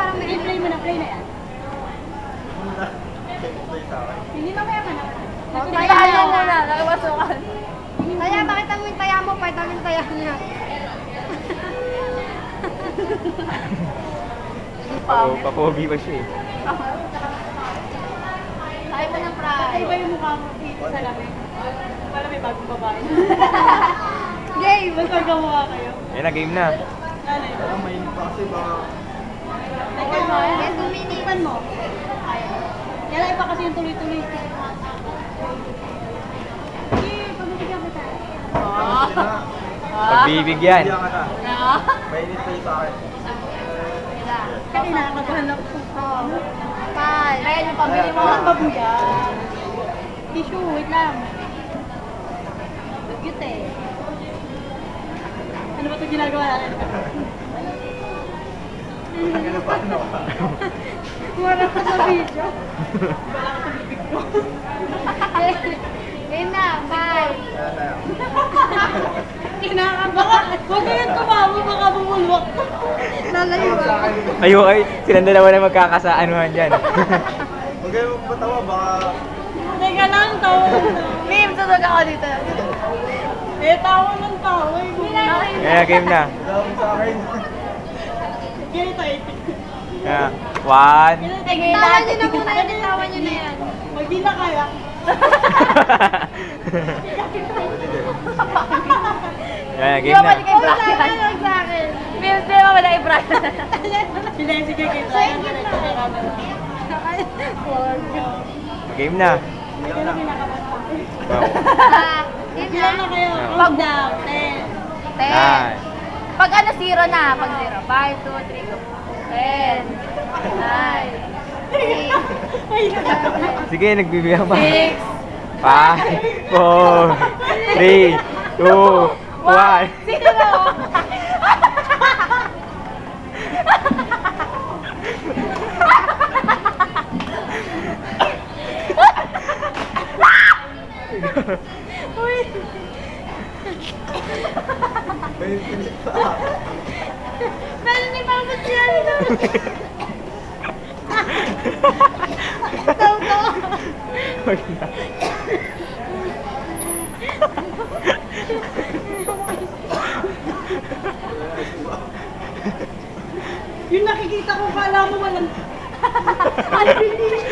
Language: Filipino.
parang may I-play mo na, play na yan. Hindi mamaya ka na. Tayahan muna, nakapasukan. Taya, bakit ang taya mo? Part ang taya niya. Papogi pa siya eh. Tayo mo ng fry. Iba yung mukha mo dito sa lamig. Wala may bagong babae. Game! Mas magkamukha kayo. Yan na, game na. Nanay. Mainit pa kasi baka... Teka mo, Yes, Tuminipan mo. Yan ay pa kasi yung tuloy-tuloy. Sige, pabibigyan kita. Pagbibigyan. Bigyan ka na. Mainit pa yung sa akin. Kasi nakakagahan ako. Kaya yung pambili mo. Ang babuya. Tissue, wait lang. Cute eh. Ano ba ito ginagawa natin? Ano pa ano? Wala ka sa video. Wala ka sa bibig ko. Game na, bye! Baka, huwag kayong tumawa, baka bumulwak. Lalayo Sa ako. akin. Ayo ay, silang dalawa na magkakasaanuhan dyan. Huwag kayo magpatawa, baka... Teka lang, tawa lang. Meme, tutog ako dito. Eh, tawa ng tawa. Kaya game na. Dami sa akin. Ganito eh. Kaya, one. Tawan nyo na muna yan, tawan nyo na yan. Pag di na kaya. Kaya game na. Kay Brian. Huwag sa akin. Meme, di ba wala kay Brian? Sige, sige, kita. Yan, ganito. Game na. Ito na kinakabahan. Wow. Game Ilan na kayo? Pag- Count down. 10. 10. Nine. Pag ano, 0 na. Pag 0. 5, 2, 3, go. 10. 9. Sige, nagbibigyan pa. 6. 5, 4, 3, 2, 1. Sino na ako? Mainit pa. Pero ni Mama siya. Wag na. Yung nakikita ko, kala mo walang... Ang bilis.